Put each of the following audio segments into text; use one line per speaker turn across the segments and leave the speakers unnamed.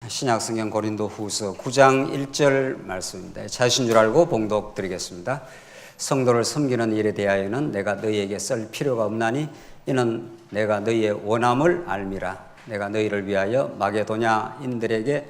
신약성경 고린도후서 9장 1절 말씀입니다. 자신 줄 알고 봉독 드리겠습니다. 성도를 섬기는 일에 대하여는 내가 너희에게 쓸 필요가 없나니 이는 내가 너희의 원함을 알미라. 내가 너희를 위하여 마게도냐인들에게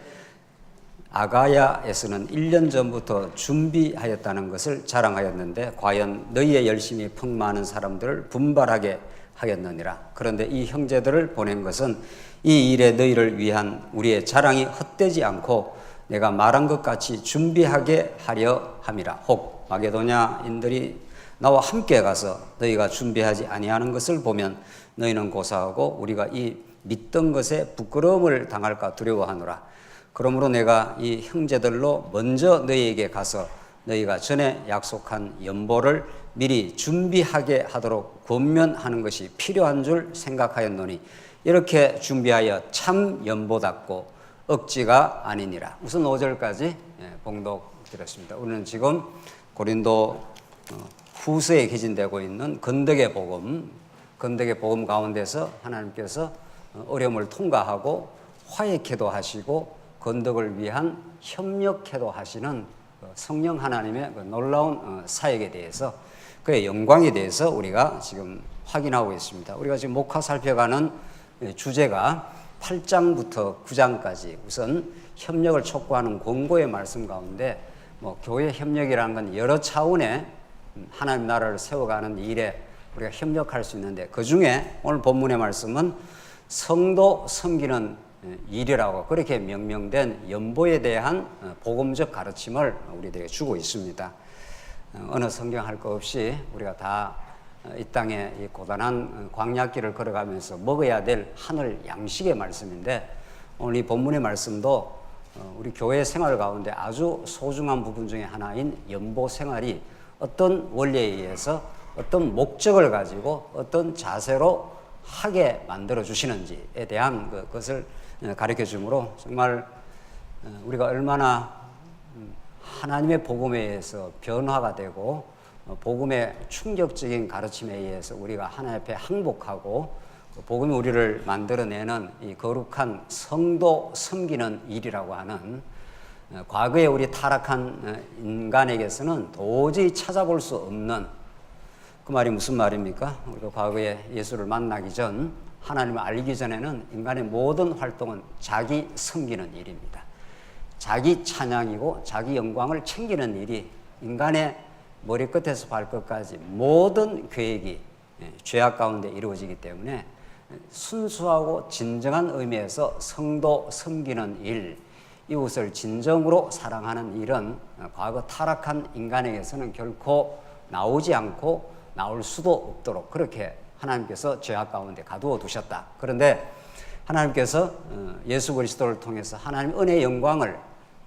아가야에서는 1년 전부터 준비하였다는 것을 자랑하였는데 과연 너희의 열심이 풍만한 사람들을 분발하게 하겠느니라. 그런데 이 형제들을 보낸 것은 이 일에 너희를 위한 우리의 자랑이 헛되지 않고 내가 말한 것 같이 준비하게 하려 함이라. 혹 마게도냐인들이 나와 함께 가서 너희가 준비하지 아니하는 것을 보면 너희는 고사하고 우리가 이 믿던 것에 부끄러움을 당할까 두려워하노라. 그러므로 내가 이 형제들로 먼저 너희에게 가서 너희가 전에 약속한 연보를 미리 준비하게 하도록 권면하는 것이 필요한 줄 생각하였노니 이렇게 준비하여 참 연보답고 억지가 아니니라. 우선 5절까지 봉독 드렸습니다. 우리는 지금 고린도 후서에 기진되고 있는 건덕의 복음 가운데서 하나님께서 어려움을 통과하고 화해케도 하시고 건덕을 위한 협력케도 하시는 성령 하나님의 놀라운 사역에 대해서 그의 영광에 대해서 우리가 지금 확인하고 있습니다. 우리가 지금 목화 살펴가는 주제가 8장부터 9장까지 우선 협력을 촉구하는 권고의 말씀 가운데 교회 협력이라는 건 여러 차원의 하나님 나라를 세워가는 일에 우리가 협력할 수 있는데 그 중에 오늘 본문의 말씀은 성도 섬기는 일이라고 그렇게 명명된 연보에 대한 복음적 가르침을 우리들에게 주고 있습니다. 어느 성경할 것 없이 우리가 다 이 땅에 이 고단한 광야길을 걸어가면서 먹어야 될 하늘 양식의 말씀인데 오늘 이 본문의 말씀도 우리 교회 생활 가운데 아주 소중한 부분 중에 하나인 연보 생활이 어떤 원리에 의해서 어떤 목적을 가지고 어떤 자세로 하게 만들어 주시는지에 대한 것을 가르쳐 주므로 정말 우리가 얼마나 하나님의 복음에 의해서 변화가 되고 복음의 충격적인 가르침에 의해서 우리가 하나님 앞에 항복하고 복음이 우리를 만들어내는 이 거룩한 성도 섬기는 일이라고 하는 과거에 우리 타락한 인간에게서는 도저히 찾아볼 수 없는 그 말이 무슨 말입니까? 우리가 과거에 예수를 만나기 전 하나님을 알기 전에는 인간의 모든 활동은 자기 섬기는 일입니다. 자기 찬양이고 자기 영광을 챙기는 일이 인간의 머리끝에서 발끝까지 모든 계획이 죄악 가운데 이루어지기 때문에 순수하고 진정한 의미에서 성도 섬기는 일, 이웃을 진정으로 사랑하는 일은 과거 타락한 인간에게서는 결코 나오지 않고 나올 수도 없도록 그렇게 하나님께서 죄악 가운데 가두어 두셨다. 그런데 하나님께서 예수 그리스도를 통해서 하나님 은혜의 영광을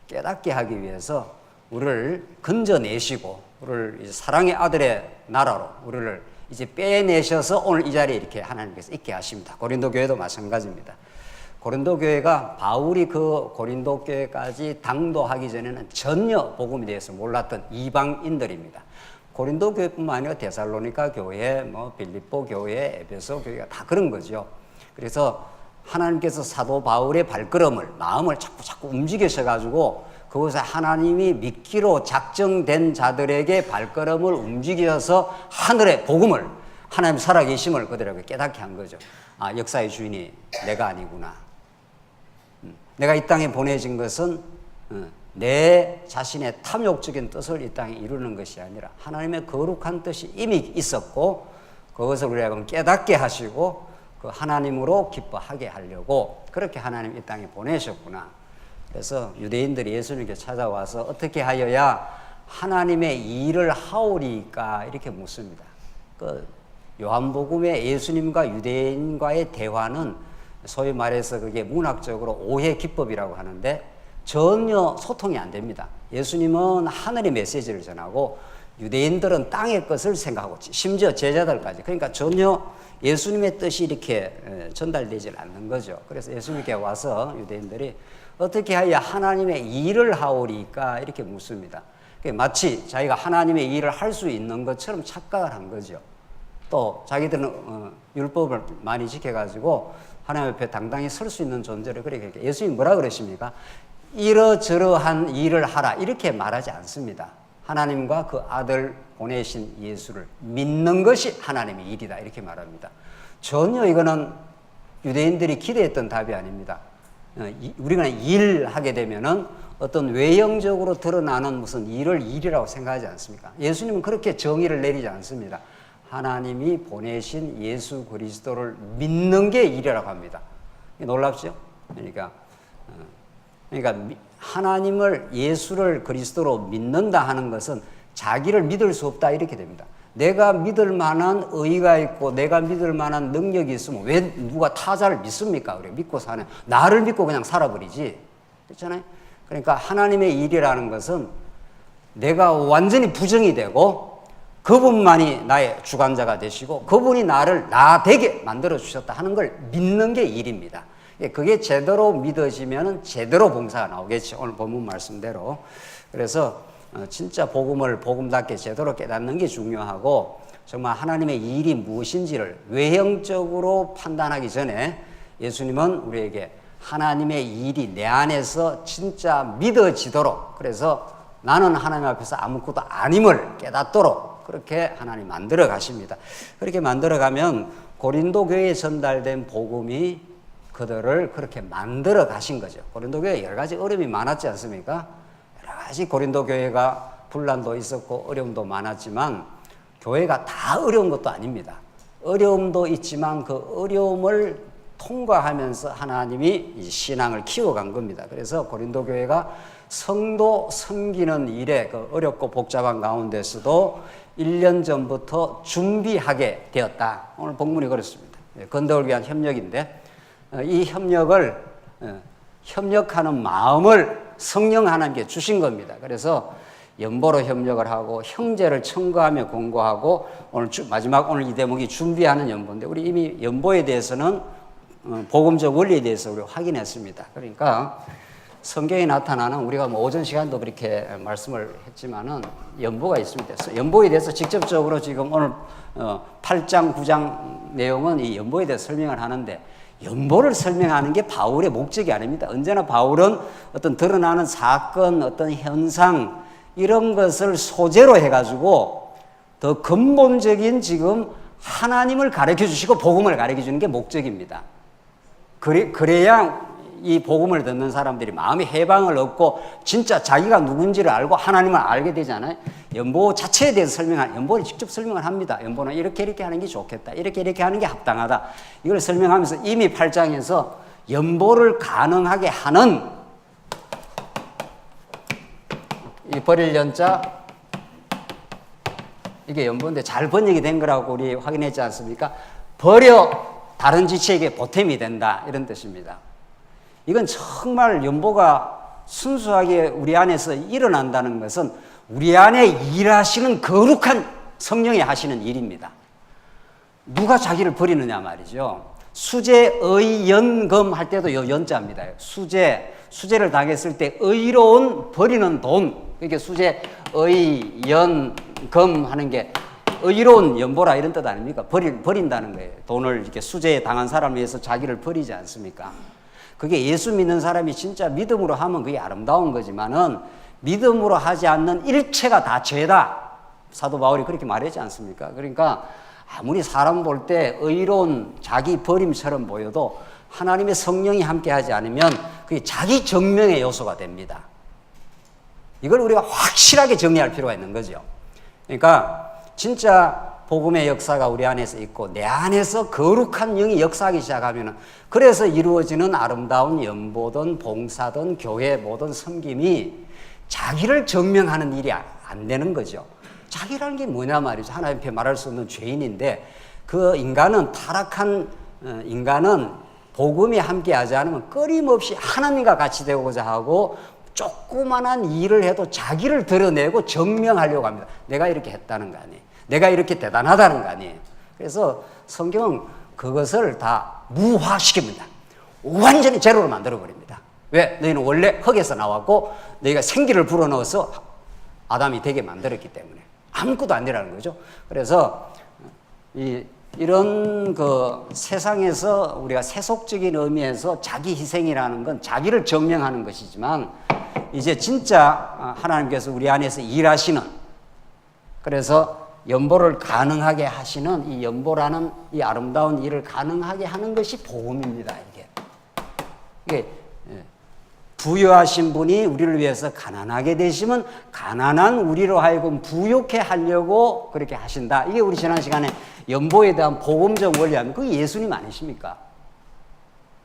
깨닫게 하기 위해서 우리를 건져내시고 우리를 이제 사랑의 아들의 나라로 우리를 이제 빼내셔서 오늘 이 자리에 이렇게 하나님께서 있게 하십니다. 고린도 교회도 마찬가지입니다. 고린도 교회가 바울이 그 고린도 교회까지 당도하기 전에는 전혀 복음에 대해서 몰랐던 이방인들입니다. 고린도 교회뿐만 아니라 데살로니가 교회, 빌립보 교회, 에베소 교회가 다 그런 거죠. 그래서 하나님께서 사도 바울의 발걸음을 마음을 자꾸 움직이셔가지고 그것에 하나님이 믿기로 작정된 자들에게 발걸음을 움직여서 하늘의 복음을 하나님 살아계심을 그들에게 깨닫게 한 거죠. 아, 역사의 주인이 내가 아니구나. 내가 이 땅에 보내진 것은 내 자신의 탐욕적인 뜻을 이 땅에 이루는 것이 아니라 하나님의 거룩한 뜻이 이미 있었고 그것을 우리가 깨닫게 하시고 그 하나님으로 기뻐하게 하려고 그렇게 하나님 이 땅에 보내셨구나. 그래서 유대인들이 예수님께 찾아와서 어떻게 하여야 하나님의 일을 하오리까 이렇게 묻습니다. 그 요한복음의 예수님과 유대인과의 대화는 소위 말해서 그게 문학적으로 오해 기법이라고 하는데 전혀 소통이 안 됩니다. 예수님은 하늘의 메시지를 전하고 유대인들은 땅의 것을 생각하고 심지어 제자들까지 그러니까 전혀 예수님의 뜻이 이렇게 전달되지 않는 거죠. 그래서 예수님께 와서 유대인들이 어떻게 하여 하나님의 일을 하오리까 이렇게 묻습니다. 마치 자기가 하나님의 일을 할 수 있는 것처럼 착각을 한 거죠. 또 자기들은 율법을 많이 지켜가지고 하나님 앞에 당당히 설 수 있는 존재를 그렇게 예수님이 뭐라 그러십니까? 이러저러한 일을 하라 이렇게 말하지 않습니다. 하나님과 그 아들 보내신 예수를 믿는 것이 하나님의 일이다 이렇게 말합니다. 전혀 이거는 유대인들이 기대했던 답이 아닙니다. 우리가 일하게 되면은 어떤 외형적으로 드러나는 무슨 일을 일이라고 생각하지 않습니까? 예수님은 그렇게 정의를 내리지 않습니다. 하나님이 보내신 예수 그리스도를 믿는 게 일이라고 합니다. 놀랍죠? 그러니까 하나님을 예수를 그리스도로 믿는다 하는 것은 자기를 믿을 수 없다 이렇게 됩니다. 내가 믿을 만한 의의가 있고 내가 믿을 만한 능력이 있으면 왜 누가 타자를 믿습니까? 그래 믿고 사는 나를 믿고 그냥 살아버리지. 그렇잖아요. 그러니까 하나님의 일이라는 것은 내가 완전히 부정이 되고 그분만이 나의 주관자가 되시고 그분이 나를 나 되게 만들어 주셨다 하는 걸 믿는 게 일입니다. 그게 제대로 믿어지면 제대로 봉사가 나오겠죠. 오늘 본문 말씀대로. 그래서 진짜 복음을 복음답게 제대로 깨닫는 게 중요하고 정말 하나님의 일이 무엇인지를 외형적으로 판단하기 전에 예수님은 우리에게 하나님의 일이 내 안에서 진짜 믿어지도록 그래서 나는 하나님 앞에서 아무것도 아님을 깨닫도록 그렇게 하나님 만들어 가십니다. 그렇게 만들어 가면 고린도 교회에 전달된 복음이 그들을 그렇게 만들어 가신 거죠. 고린도 교회에 여러 가지 어려움이 많았지 않습니까? 여러 가지 고린도 교회가 분란도 있었고 어려움도 많았지만 교회가 다 어려운 것도 아닙니다. 어려움도 있지만 그 어려움을 통과하면서 하나님이 신앙을 키워간 겁니다. 그래서 고린도 교회가 성도 섬기는 일에 그 어렵고 복잡한 가운데서도 1년 전부터 준비하게 되었다. 오늘 본문이 그렇습니다. 건덕을 위한 협력인데 이 협력을 협력하는 마음을 성령 하나님께 주신 겁니다. 그래서 연보로 협력을 하고 형제를 청구하며 공고하고 오늘 마지막 오늘 이 대목이 준비하는 연보인데 우리 이미 연보에 대해서는 복음적 원리에 대해서 우리 확인했습니다. 그러니까 성경에 나타나는 우리가 뭐 오전 시간도 그렇게 말씀을 했지만은 연보가 있습니다. 연보에 대해서 직접적으로 지금 오늘 8장 9장 내용은 이 연보에 대해서 설명을 하는데 연보를 설명하는 게 바울의 목적이 아닙니다. 언제나 바울은 어떤 드러나는 사건, 어떤 현상 이런 것을 소재로 해가지고 더 근본적인 지금 하나님을 가르쳐 주시고 복음을 가르쳐 주는 게 목적입니다. 그래야 이 복음을 듣는 사람들이 마음의 해방을 얻고 진짜 자기가 누군지를 알고 하나님을 알게 되잖아요. 연보 자체에 대해서 연보를 직접 설명을 합니다. 연보는 이렇게 하는 게 좋겠다. 이렇게 하는 게 합당하다. 이걸 설명하면서 이미 8장에서 연보를 가능하게 하는 이 버릴 연자 이게 연보인데 잘 번역이 된 거라고 우리 확인했지 않습니까? 버려 다른 지체에게 보탬이 된다 이런 뜻입니다. 이건 정말 연보가 순수하게 우리 안에서 일어난다는 것은 우리 안에 일하시는 거룩한 성령이 하시는 일입니다. 누가 자기를 버리느냐 말이죠. 수재의연금 할 때도 연자입니다. 수재를 당했을 때 의로운 버리는 돈, 그러니까 수재의연금 하는 게 의로운 연보라 이런 뜻 아닙니까? 버린다는 거예요. 돈을 이렇게 수재에 당한 사람을 위해서 자기를 버리지 않습니까? 그게 예수 믿는 사람이 진짜 믿음으로 하면 그게 아름다운 거지만은 믿음으로 하지 않는 일체가 다 죄다. 사도 바울이 그렇게 말하지 않습니까? 그러니까 아무리 사람 볼 때 의로운 자기 버림처럼 보여도 하나님의 성령이 함께 하지 않으면 그게 자기 정명의 요소가 됩니다. 이걸 우리가 확실하게 정리할 필요가 있는 거죠. 그러니까 진짜 복음의 역사가 우리 안에서 있고 내 안에서 거룩한 영이 역사하기 시작하면 그래서 이루어지는 아름다운 연보든 봉사든 교회 모든 섬김이 자기를 증명하는 일이 안 되는 거죠. 자기라는 게 뭐냐 말이죠. 하나님 앞에 말할 수 없는 죄인인데 그 인간은 타락한 인간은 복음이 함께하지 않으면 끊임없이 하나님과 같이 되고자 하고 조그만한 일을 해도 자기를 드러내고 증명하려고 합니다. 내가 이렇게 했다는 거 아니에요. 내가 이렇게 대단하다는 거 아니에요. 그래서 성경은 그것을 다 무화시킵니다. 완전히 제로로 만들어버립니다. 왜? 너희는 원래 흙에서 나왔고 너희가 생기를 불어넣어서 아담이 되게 만들었기 때문에 아무것도 안 되라는 거죠. 그래서 이 이런 그 세상에서 우리가 세속적인 의미에서 자기 희생이라는 건 자기를 증명하는 것이지만 이제 진짜 하나님께서 우리 안에서 일하시는, 그래서 연보를 가능하게 하시는 이 연보라는 이 아름다운 일을 가능하게 하는 것이 복음입니다. 이게 부유하신 분이 우리를 위해서 가난하게 되시면 가난한 우리로 하여금 부유케 하려고 그렇게 하신다. 이게 우리 지난 시간에 연보에 대한 복음적 원리하면 그게 예수님 아니십니까?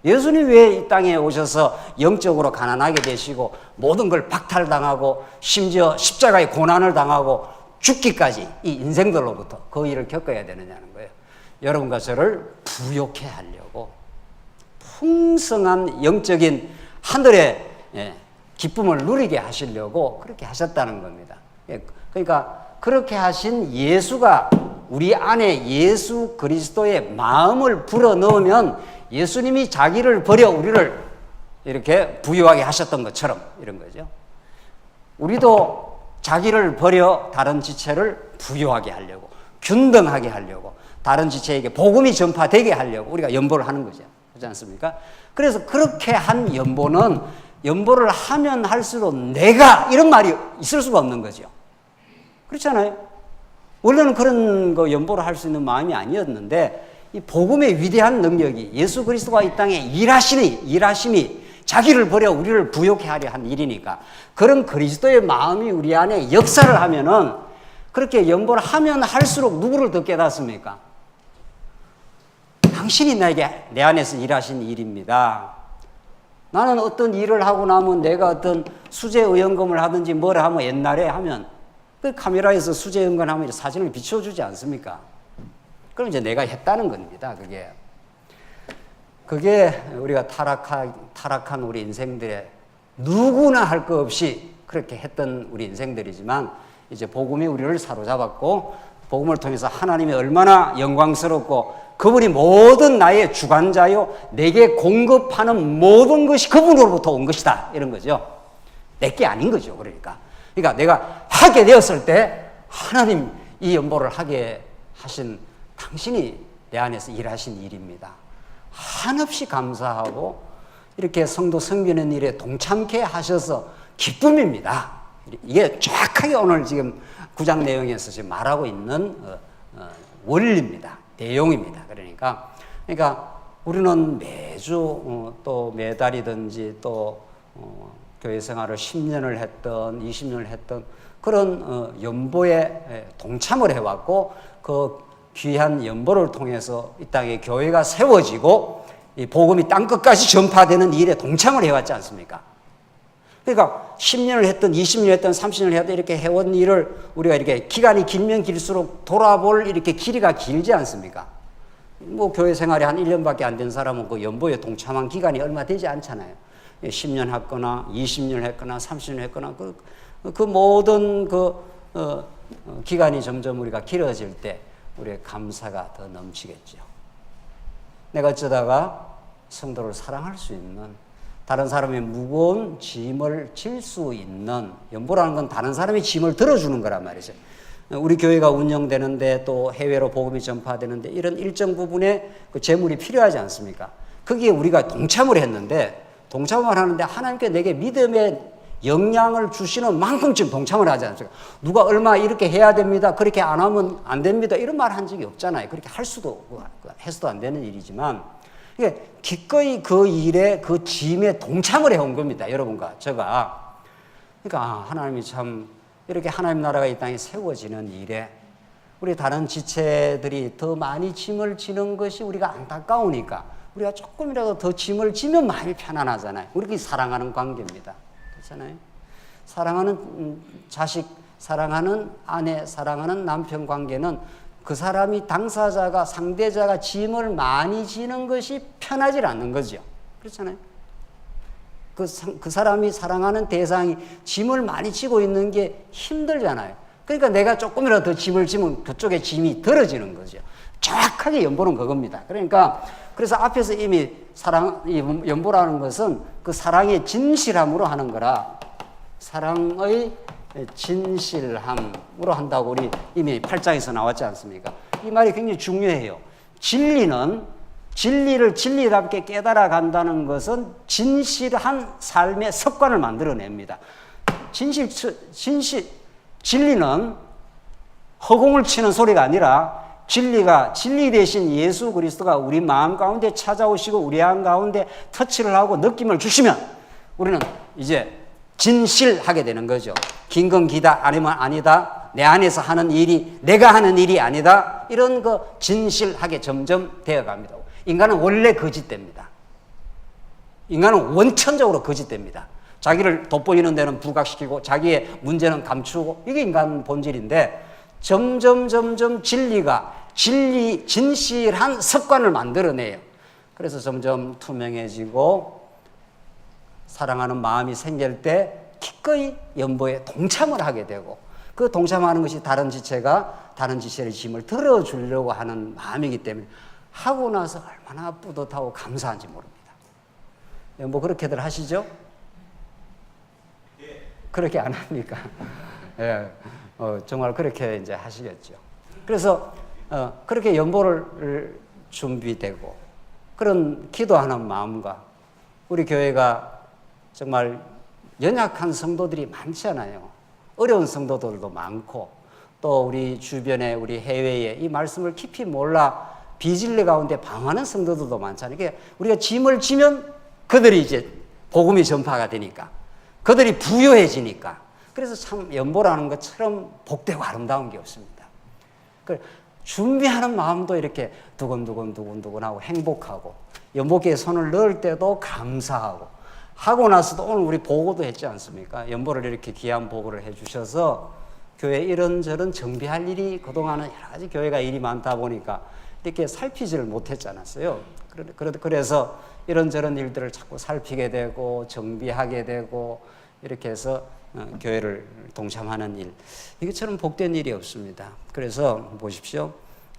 예수님 왜 이 땅에 오셔서 영적으로 가난하게 되시고 모든 걸 박탈당하고 심지어 십자가의 고난을 당하고 죽기까지 이 인생들로부터 그 일을 겪어야 되느냐는 거예요. 여러분과 저를 부유케 하려고 풍성한 영적인 하늘의 기쁨을 누리게 하시려고 그렇게 하셨다는 겁니다. 그러니까 그렇게 하신 예수가 우리 안에 예수 그리스도의 마음을 불어넣으면 예수님이 자기를 버려 우리를 이렇게 부유하게 하셨던 것처럼 이런 거죠. 우리도 자기를 버려 다른 지체를 부유하게 하려고, 균등하게 하려고, 다른 지체에게 복음이 전파되게 하려고 우리가 연보를 하는 거죠. 그렇지 않습니까? 그래서 그렇게 한 연보는 연보를 하면 할수록 내가 이런 말이 있을 수가 없는 거죠. 그렇잖아요. 원래는 그런 거 연보를 할 수 있는 마음이 아니었는데 이 복음의 위대한 능력이 예수 그리스도가 이 땅에 일하심이 자기를 버려 우리를 부욕해 하려 한 일이니까 그런 그리스도의 마음이 우리 안에 역사를 하면은 그렇게 연보를 하면 할수록 누구를 더 깨닫습니까? 당신이 내 안에서 일하신 일입니다. 나는 어떤 일을 하고 나면 내가 어떤 수제 의원금을 하든지 뭘 하면 옛날에 하면 그 카메라에서 수제 의원금 하면 사진을 비춰주지 않습니까? 그럼 이제 내가 했다는 겁니다. 그게 우리가 타락한 우리 인생들의 누구나 할 거 없이 그렇게 했던 우리 인생들이지만 이제 복음이 우리를 사로잡았고 복음을 통해서 하나님이 얼마나 영광스럽고 그분이 모든 나의 주관자요 내게 공급하는 모든 것이 그분으로부터 온 것이다 이런 거죠. 내게 아닌 거죠. 그러니까 내가 하게 되었을 때 하나님 이 연보를 하게 하신 당신이 내 안에서 일하신 일입니다. 한없이 감사하고 이렇게 성도 섬기는 일에 동참케 하셔서 기쁨입니다. 이게 정확하게 오늘 지금 9장 내용에서 지금 말하고 있는 원리입니다. 내용입니다. 그러니까 우리는 매주 또 매달이든지 또 교회 생활을 10년을 했던 20년을 했던 그런 연보에 동참을 해왔고 그 귀한 연보를 통해서 이 땅에 교회가 세워지고 이 복음이 땅끝까지 전파되는 일에 동참을 해왔지 않습니까? 그러니까 10년을 했던 20년을 했던 30년을 했던 이렇게 해온 일을 우리가 이렇게 기간이 길면 길수록 돌아볼 이렇게 길이가 길지 않습니까? 뭐 교회 생활이 한 1년밖에 안 된 사람은 그 연보에 동참한 기간이 얼마 되지 않잖아요. 10년 했거나 20년 했거나 30년 했거나 그 모든 기간이 점점 우리가 길어질 때 우리의 감사가 더 넘치겠죠. 내가 어쩌다가 성도를 사랑할 수 있는 다른 사람의 무거운 짐을 질 수 있는 연보라는 건 다른 사람의 짐을 들어주는 거란 말이죠. 우리 교회가 운영되는데 또 해외로 복음이 전파되는데 이런 일정 부분의 그 재물이 필요하지 않습니까? 거기에 우리가 동참을 했는데 동참을 하는데 하나님께 내게 믿음의 영향을 주시는 만큼쯤 동참을 하지 않습니까? 누가 얼마 이렇게 해야 됩니다. 그렇게 안 하면 안 됩니다. 이런 말 한 적이 없잖아요. 그렇게 할 수도 해서도 안 되는 일이지만 이게 기꺼이 그 일에 그 짐에 동참을 해온 겁니다. 여러분과 제가. 그러니까 하나님이 참 이렇게 하나님 나라가 이 땅에 세워지는 일에 우리 다른 지체들이 더 많이 짐을 지는 것이 우리가 안타까우니까 우리가 조금이라도 더 짐을 지면 마음이 편안하잖아요. 우리가 사랑하는 관계입니다. 그렇잖아요. 사랑하는 자식, 사랑하는 아내, 사랑하는 남편 관계는 그 사람이 당사자가 상대자가 짐을 많이 지는 것이 편하지 않는 거죠. 그렇잖아요. 그 사람이 사랑하는 대상이 짐을 많이 지고 있는 게 힘들잖아요. 그러니까 내가 조금이라도 더 짐을 지면 그쪽에 짐이 덜어지는 거죠. 정확하게 연보는 그겁니다. 그래서 앞에서 이미 연보라는 것은 그 사랑의 진실함으로 하는 거라 사랑의 진실함으로 한다고 우리 이미 8장에서 나왔지 않습니까? 이 말이 굉장히 중요해요. 진리를 진리답게 깨달아 간다는 것은 진실한 삶의 습관을 만들어냅니다. 진리는 허공을 치는 소리가 아니라 진리 대신 예수 그리스도가 우리 마음 가운데 찾아오시고 우리 안 가운데 터치를 하고 느낌을 주시면 우리는 이제 진실하게 되는 거죠. 긴건기다 아니면 아니다. 내 안에서 하는 일이 내가 하는 일이 아니다. 이런 거 진실하게 점점 되어갑니다. 인간은 원래 거짓됩니다. 인간은 원천적으로 거짓됩니다. 자기를 돋보이는 데는 부각시키고 자기의 문제는 감추고 이게 인간 본질인데 점점 진실한 습관을 만들어내요. 그래서 점점 투명해지고 사랑하는 마음이 생길 때 기꺼이 연보에 동참을 하게 되고 그 동참하는 것이 다른 지체가 다른 지체의 짐을 들어주려고 하는 마음이기 때문에 하고 나서 얼마나 뿌듯하고 감사한지 모릅니다. 연보 그렇게들 하시죠? 그렇게 안 합니까? 예, 정말 그렇게 이제 하시겠죠. 그래서 그렇게 연보를 준비되고 그런 기도하는 마음과 우리 교회가 정말 연약한 성도들이 많잖아요. 어려운 성도들도 많고 또 우리 주변에 우리 해외에 이 말씀을 깊이 몰라 비진리 가운데 방황하는 성도들도 많잖아요. 그러니까 우리가 짐을 지면 그들이 이제 복음이 전파가 되니까 그들이 부유해지니까 그래서 참 연보라는 것처럼 복되고 아름다운 게 없습니다. 준비하는 마음도 이렇게 두근두근하고 행복하고 연보기에 손을 넣을 때도 감사하고 하고 나서도 오늘 우리 보고도 했지 않습니까? 연보를 이렇게 귀한 보고를 해주셔서 교회 이런저런 정비할 일이 그동안은 여러 가지 교회가 일이 많다 보니까 이렇게 살피지를 못했지 않았어요. 그래서 이런저런 일들을 자꾸 살피게 되고 정비하게 되고 이렇게 해서 교회를 동참하는 일 이것처럼 복된 일이 없습니다. 그래서 보십시오.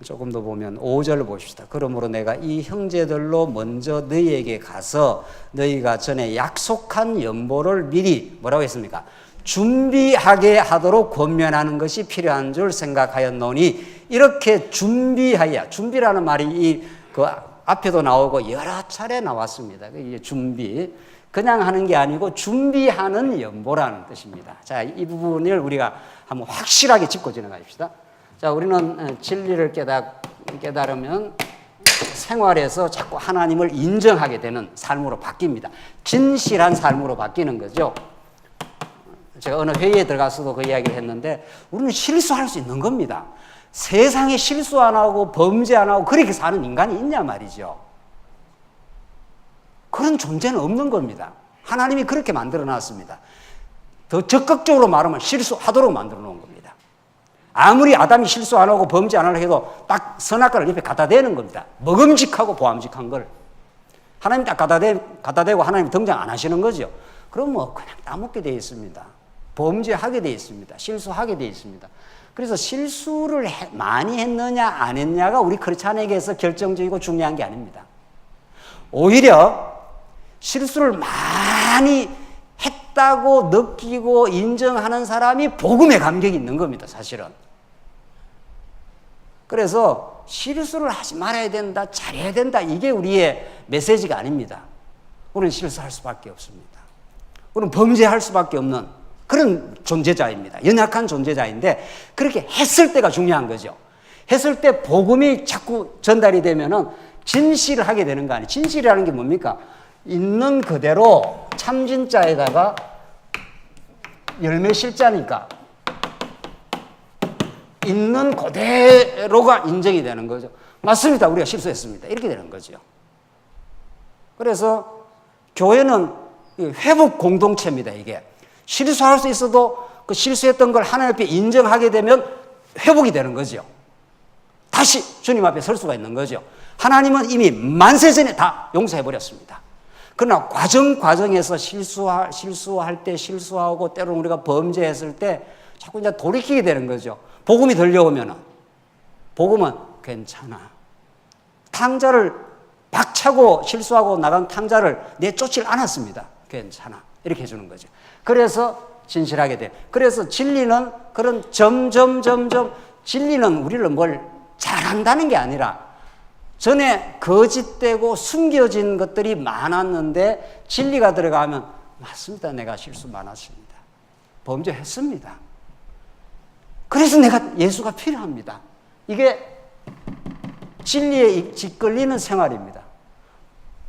조금 더 보면 5절 보십시다. 그러므로 내가 이 형제들로 먼저 너희에게 가서 너희가 전에 약속한 연보를 미리 뭐라고 했습니까? 준비하게 하도록 권면하는 것이 필요한 줄 생각하였노니 이렇게 준비라는 말이 그 앞에도 나오고 여러 차례 나왔습니다. 이게 준비. 그냥 하는 게 아니고 준비하는 연보라는 뜻입니다. 자, 이 부분을 우리가 한번 확실하게 짚고 지나가십시다. 자, 우리는 진리를 깨달으면 생활에서 자꾸 하나님을 인정하게 되는 삶으로 바뀝니다. 진실한 삶으로 바뀌는 거죠. 제가 어느 회의에 들어가서도 그 이야기를 했는데 우리는 실수할 수 있는 겁니다. 세상에 실수 안 하고 범죄 안 하고 그렇게 사는 인간이 있냐 말이죠. 그런 존재는 없는 겁니다. 하나님이 그렇게 만들어 놨습니다. 더 적극적으로 말하면 실수하도록 만들어 놓은 겁니다. 아무리 아담이 실수 안 하고 범죄 안 하려고 해도 딱 선악과를 옆에 갖다 대는 겁니다. 먹음직하고 보암직한 걸. 하나님 딱 갖다 대고 하나님 등장 안 하시는 거죠. 그럼 뭐 그냥 따먹게 되어 있습니다. 범죄하게 되어 있습니다. 실수하게 되어 있습니다. 그래서 실수를 많이 했느냐 안 했느냐가 우리 크리스찬에게서 결정적이고 중요한 게 아닙니다. 오히려 실수를 많이 했다고 느끼고 인정하는 사람이 복음의 감격이 있는 겁니다, 사실은. 그래서 실수를 하지 말아야 된다, 잘해야 된다, 이게 우리의 메시지가 아닙니다. 우리는 실수할 수밖에 없습니다. 우리는 범죄할 수밖에 없는 그런 존재자입니다. 연약한 존재자인데 그렇게 했을 때가 중요한 거죠. 했을 때 복음이 자꾸 전달이 되면은 진실을 하게 되는 거 아니에요. 진실이라는 게 뭡니까? 있는 그대로 참진자에다가 열매 실자니까 있는 그대로가 인정이 되는 거죠. 맞습니다. 우리가 실수했습니다. 이렇게 되는 거죠. 그래서 교회는 회복 공동체입니다. 이게 실수할 수 있어도 그 실수했던 걸 하나님 앞에 인정하게 되면 회복이 되는 거죠. 다시 주님 앞에 설 수가 있는 거죠. 하나님은 이미 만세 전에 다 용서해버렸습니다. 그러나 과정에서 실수할 때 실수하고 때로는 우리가 범죄했을 때 자꾸 이제 돌이키게 되는 거죠. 복음이 들려오면은 복음은 괜찮아. 탕자를 박차고 실수하고 나간 탕자를 내쫓질 않았습니다. 괜찮아. 이렇게 해주는 거죠. 그래서 진실하게 돼. 그래서 진리는 그런 점점 진리는 우리를 뭘 잘한다는 게 아니라 전에 거짓되고 숨겨진 것들이 많았는데 진리가 들어가면 맞습니다. 내가 실수 많았습니다. 범죄했습니다. 그래서 내가 예수가 필요합니다. 이게 진리에 짓걸리는 생활입니다.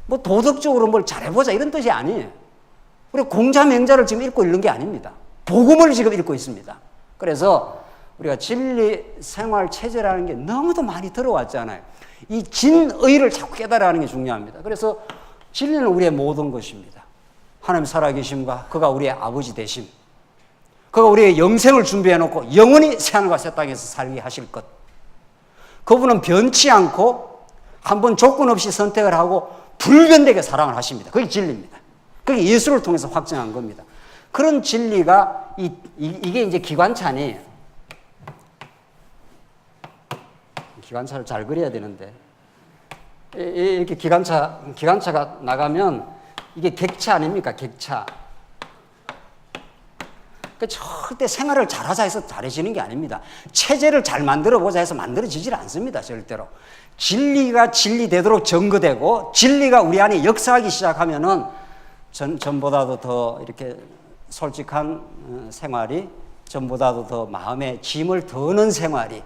뭐 도덕적으로 뭘 잘해보자 이런 뜻이 아니에요. 우리 공자맹자를 지금 읽고 있는 게 아닙니다. 복음을 지금 읽고 있습니다. 그래서 우리가 진리 생활 체제라는 게 너무도 많이 들어왔잖아요. 이 진의를 자꾸 깨달아가는 게 중요합니다. 그래서 진리는 우리의 모든 것입니다. 하나님 살아계심과 그가 우리의 아버지 되심, 그가 우리의 영생을 준비해놓고 영원히 새하늘과 새 땅에서 살게 하실 것, 그분은 변치 않고 한번 조건 없이 선택을 하고 불변되게 사랑을 하십니다. 그게 진리입니다. 그게 예수를 통해서 확정한 겁니다. 그런 진리가 이게 이제 기관차니, 기관차를 잘 그려야 되는데, 이렇게 기관차가 나가면 이게 객차 아닙니까? 객차. 절대 생활을 잘하자 해서 잘해지는 게 아닙니다. 체제를 잘 만들어보자 해서 만들어지질 않습니다. 절대로. 진리가 진리되도록 증거되고 진리가 우리 안에 역사하기 시작하면은 전보다도 더 이렇게 솔직한 생활이, 전보다도 더 마음에 짐을 더는 생활이,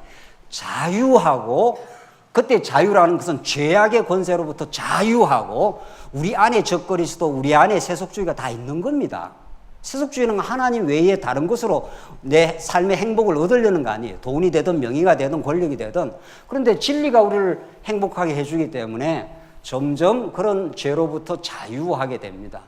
자유하고, 그때 자유라는 것은 죄악의 권세로부터 자유하고 우리 안에 적그리스도, 우리 안에 세속주의가 다 있는 겁니다. 세속주의는 하나님 외에 다른 것으로 내 삶의 행복을 얻으려는 거 아니에요. 돈이 되든 명예가 되든 권력이 되든. 그런데 진리가 우리를 행복하게 해주기 때문에 점점 그런 죄로부터 자유하게 됩니다.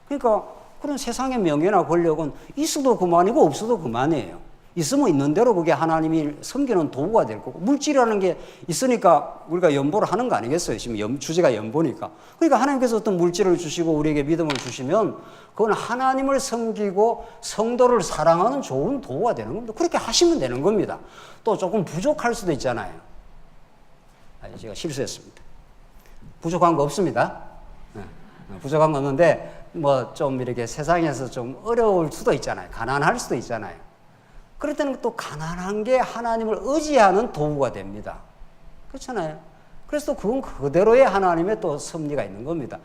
그러니까 그런 세상의 명예나 권력은 있어도 그만이고 없어도 그만이에요. 있으면 있는 대로 그게 하나님이 섬기는 도구가 될 거고, 물질이라는 게 있으니까 우리가 연보를 하는 거 아니겠어요? 지금 주제가 연보니까. 그러니까 하나님께서 어떤 물질을 주시고 우리에게 믿음을 주시면 그건 하나님을 섬기고 성도를 사랑하는 좋은 도구가 되는 겁니다. 그렇게 하시면 되는 겁니다. 또 조금 부족할 수도 있잖아요. 제가 실수했습니다. 부족한 거 없습니다. 부족한 거 없는데 뭐 좀 이렇게 세상에서 좀 어려울 수도 있잖아요. 가난할 수도 있잖아요. 그럴 때는 또 가난한 게 하나님을 의지하는 도구가 됩니다. 그렇잖아요. 그래서 또 그건 그대로의 하나님의 또 섭리가 있는 겁니다.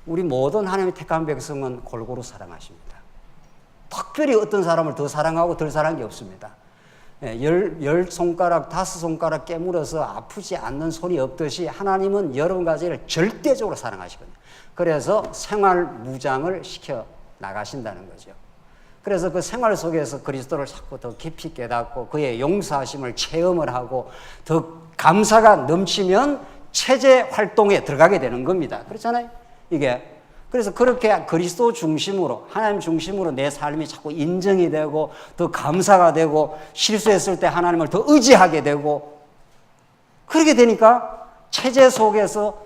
우리 모든 하나님의 택한 백성은 골고루 사랑하십니다. 특별히 어떤 사람을 더 사랑하고 덜 사랑한 게 없습니다. 10손가락, 5손가락 깨물어서 아프지 않는 손이 없듯이 하나님은 여러분 가지를 절대적으로 사랑하시거든요. 그래서 생활 무장을 시켜 나가신다는 거죠. 그래서 그 생활 속에서 그리스도를 자꾸 더 깊이 깨닫고 그의 용서하심을 체험을 하고 더 감사가 넘치면 체제 활동에 들어가게 되는 겁니다. 그렇잖아요. 이게. 그래서 그렇게 그리스도 중심으로, 하나님 중심으로 내 삶이 자꾸 인정이 되고 더 감사가 되고 실수했을 때 하나님을 더 의지하게 되고, 그렇게 되니까 체제 속에서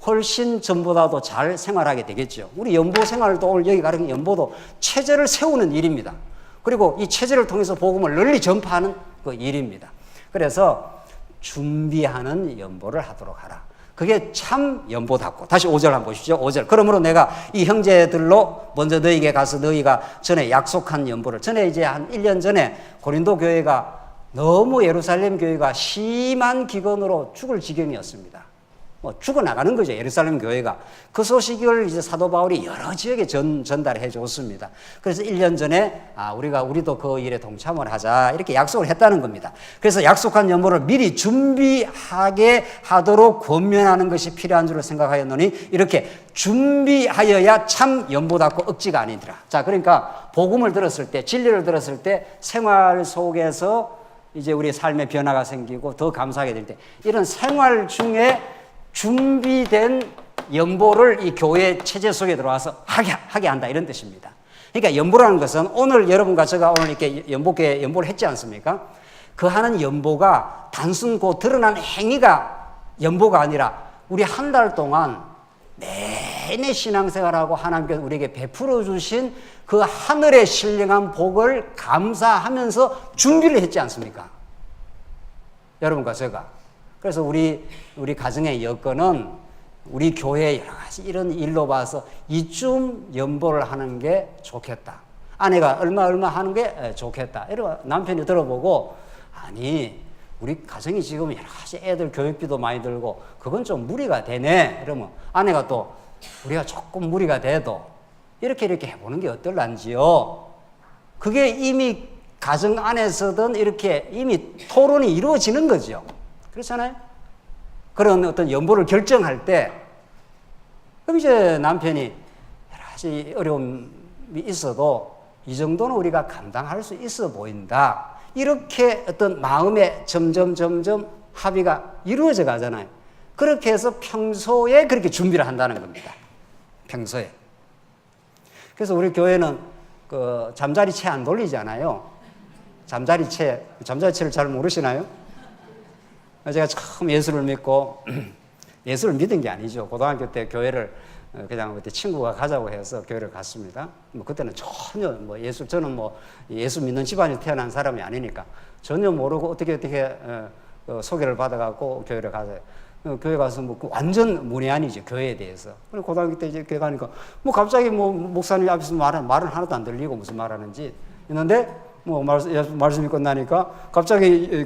훨씬 전보다도 잘 생활하게 되겠죠. 우리 연보 생활도 오늘 여기 가르친 연보도 체제를 세우는 일입니다. 그리고 이 체제를 통해서 복음을 널리 전파하는 그 일입니다. 그래서 준비하는 연보를 하도록 하라. 그게 참 연보답고. 다시 5절 한번 보십시오. 5절. 그러므로 내가 이 형제들로 먼저 너희에게 가서 너희가 전에 약속한 연보를, 전에 이제 한 1년 전에 고린도 교회가 너무 예루살렘 교회가 심한 기근으로 죽을 지경이었습니다. 죽어나가는 거죠, 예루살렘 교회가. 그 소식을 이제 사도 바울이 여러 지역에 전달해 줬습니다. 그래서 1년 전에 우리도 그 일에 동참을 하자 이렇게 약속을 했다는 겁니다. 그래서 약속한 연보를 미리 준비하게 하도록 권면하는 것이 필요한 줄 생각하였노니 이렇게 준비하여야 참 연보답고 억지가 아니더라. 자, 그러니까 복음을 들었을 때, 진리를 들었을 때 생활 속에서 이제 우리의 삶의 변화가 생기고 더 감사하게 될 때 이런 생활 중에 준비된 연보를 이 교회 체제 속에 들어와서 하게 한다, 이런 뜻입니다. 그러니까 연보라는 것은 오늘 여러분과 제가 오늘 이렇게 연보를 했지 않습니까? 그 하는 연보가 단순 그 드러난 행위가 연보가 아니라 우리 한 달 동안 내내 신앙생활하고 하나님께서 우리에게 베풀어 주신 그 하늘의 신령한 복을 감사하면서 준비를 했지 않습니까? 여러분과 제가. 그래서 우리 가정의 여건은 우리 교회 여러 가지 이런 일로 봐서 이쯤 연보를 하는 게 좋겠다. 아내가 얼마 하는 게 좋겠다. 이러고 남편이 들어보고, 아니 우리 가정이 지금 여러 가지 애들 교육비도 많이 들고 그건 좀 무리가 되네. 그러면 아내가 또 우리가 조금 무리가 돼도 이렇게 해보는 게 어떨란지요. 그게 이미 가정 안에서든 이렇게 이미 토론이 이루어지는 거죠. 그렇잖아요. 그런 어떤 연보를 결정할 때 그럼 이제 남편이 여러 가지 어려움이 있어도 이 정도는 우리가 감당할 수 있어 보인다. 이렇게 어떤 마음에 점점 합의가 이루어져 가잖아요. 그렇게 해서 평소에 그렇게 준비를 한다는 겁니다. 평소에. 그래서 우리 교회는 그 잠자리채 안 돌리잖아요. 잠자리채를 잘 모르시나요? 제가 처음 예수를 믿고 예수를 믿은 게 아니죠. 고등학교 때 교회를 그냥 그때 친구가 가자고 해서 교회를 갔습니다. 뭐 그때는 전혀 뭐 저는 뭐 예수 믿는 집안에 태어난 사람이 아니니까 전혀 모르고 어떻게 소개를 받아갖고 교회를 가서 교회 가서 뭐 완전 문외한이죠, 교회에 대해서. 그리고 고등학교 때 이제 교회 가니까 뭐 갑자기 뭐 목사님 앞에서 말은 하나도 안 들리고 무슨 말하는지 있는데 뭐 말씀이 끝나니까 갑자기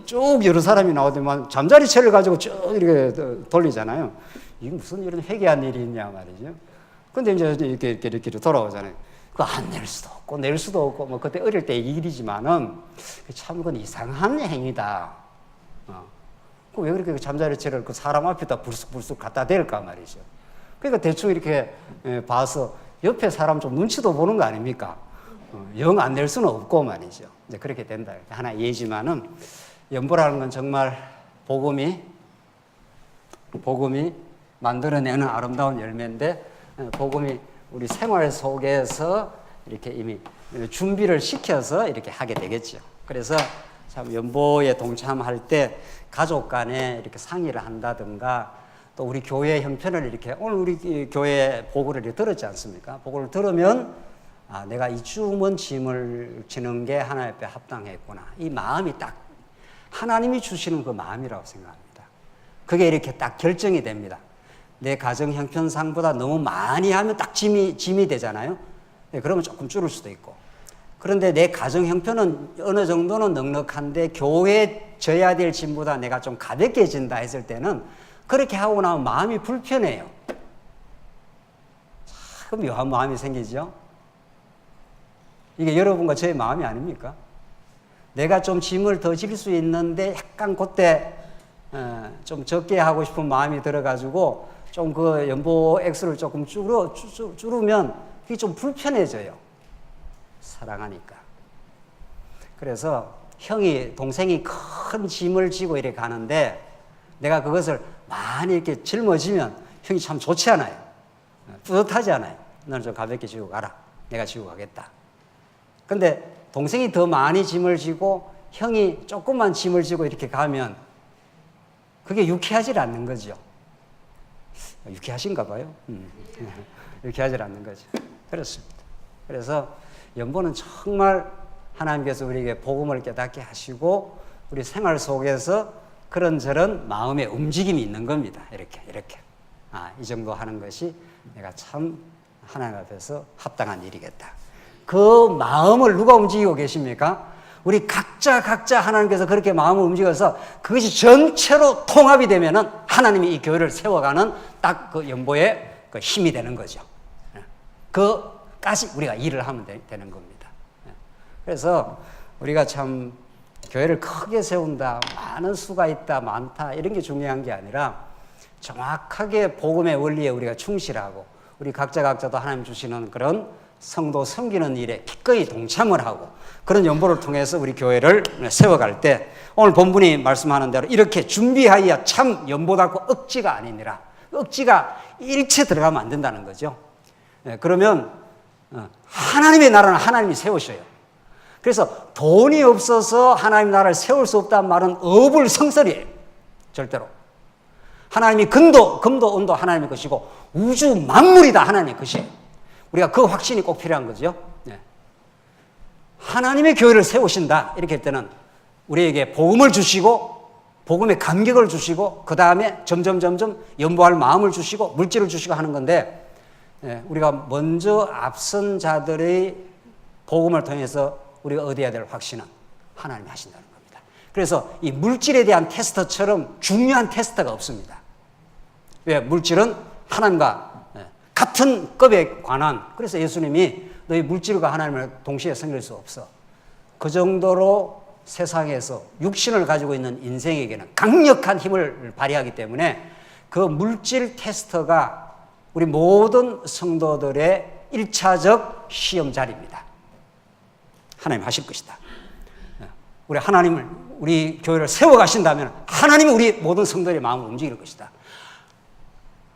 쭉 여러 사람이 나오더만 잠자리채를 가지고 쭉 이렇게 돌리잖아요. 이게 무슨 이런 회개한 일이 있냐 말이죠. 근데 이제 이렇게 돌아오잖아요. 그거 안 낼 수도 없고 낼 수도 없고 뭐 그때 어릴 때 일이지만은 참 그건 이상한 행위다. 왜 그렇게 잠자리채를 그 사람 앞에다 불쑥 갖다 댈까 말이죠. 그러니까 대충 이렇게 봐서 옆에 사람 좀 눈치도 보는 거 아닙니까? 영 안 낼 수는 없고 말이죠. 이제 그렇게 된다. 하나 예지만은 연보라는 건 정말 복음이 만들어내는 아름다운 열매인데 복음이 우리 생활 속에서 이렇게 이미 준비를 시켜서 이렇게 하게 되겠죠. 그래서 참 연보에 동참할 때 가족 간에 이렇게 상의를 한다든가 또 우리 교회 형편을 이렇게 오늘 우리 교회 보고를 이렇게 들었지 않습니까? 보고를 들으면 내가 이 주문 짐을 지는 게 하나님 앞에 합당했구나. 이 마음이 딱 하나님이 주시는 그 마음이라고 생각합니다. 그게 이렇게 딱 결정이 됩니다. 내 가정 형편상보다 너무 많이 하면 딱 짐이 되잖아요. 네, 그러면 조금 줄을 수도 있고. 그런데 내 가정 형편은 어느 정도는 넉넉한데 교회에 져야 될 짐보다 내가 좀 가볍게 진다 했을 때는 그렇게 하고 나면 마음이 불편해요. 참 묘한 마음이 생기죠. 이게 여러분과 저의 마음이 아닙니까? 내가 좀 짐을 더 질 수 있는데 약간 그때 좀 적게 하고 싶은 마음이 들어가지고 좀 그 연보 액수를 조금 줄으면 그게 좀 불편해져요. 사랑하니까. 그래서 동생이 큰 짐을 지고 이렇게 가는데 내가 그것을 많이 이렇게 짊어지면 형이 참 좋지 않아요. 뿌듯하지 않아요. 너는 좀 가볍게 지고 가라. 내가 지고 가겠다. 근데 동생이 더 많이 짐을 지고 형이 조금만 짐을 지고 이렇게 가면 그게 유쾌하지 않는 거죠. 유쾌하신가 봐요. 유쾌하지 않는 거죠. 그렇습니다. 그래서 연보는 정말 하나님께서 우리에게 복음을 깨닫게 하시고 우리 생활 속에서 그런저런 마음의 움직임이 있는 겁니다. 이렇게. 이 정도 하는 것이 내가 참 하나님 앞에서 합당한 일이겠다. 그 마음을 누가 움직이고 계십니까? 우리 각자 하나님께서 그렇게 마음을 움직여서 그것이 전체로 통합이 되면은 하나님이 이 교회를 세워가는 딱 그 연보의 그 힘이 되는 거죠. 그까지 우리가 일을 하면 되는 겁니다. 그래서 우리가 참 교회를 크게 세운다, 많은 수가 있다, 많다 이런 게 중요한 게 아니라 정확하게 복음의 원리에 우리가 충실하고 우리 각자도 하나님 주시는 그런 성도 섬기는 일에 기꺼이 동참을 하고 그런 연보를 통해서 우리 교회를 세워갈 때 오늘 본문이 말씀하는 대로 이렇게 준비하여 참 연보답고 억지가 아니니라. 억지가 일체 들어가면 안 된다는 거죠. 그러면 하나님의 나라는 하나님이 세우셔요. 그래서 돈이 없어서 하나님 나라를 세울 수 없다는 말은 어불성설이에요. 절대로. 하나님이 금도 은도 하나님의 것이고 우주 만물이 다 하나님의 것이에요. 우리가 그 확신이 꼭 필요한 거죠. 하나님의 교회를 세우신다 이렇게 할 때는 우리에게 복음을 주시고 복음의 감격을 주시고 그 다음에 점점 연보할 마음을 주시고 물질을 주시고 하는 건데 우리가 먼저 앞선 자들의 복음을 통해서 우리가 얻어야 될 확신은 하나님이 하신다는 겁니다. 그래서 이 물질에 대한 테스트처럼 중요한 테스트가 없습니다. 왜? 물질은 하나님과 같은 급에 관한, 그래서 예수님이 너희 물질과 하나님을 동시에 섬길 수 없어. 그 정도로 세상에서 육신을 가지고 있는 인생에게는 강력한 힘을 발휘하기 때문에 그 물질 테스트가 우리 모든 성도들의 1차적 시험 자리입니다. 하나님 하실 것이다. 우리 하나님을, 우리 교회를 세워가신다면 하나님이 우리 모든 성도들의 마음을 움직일 것이다.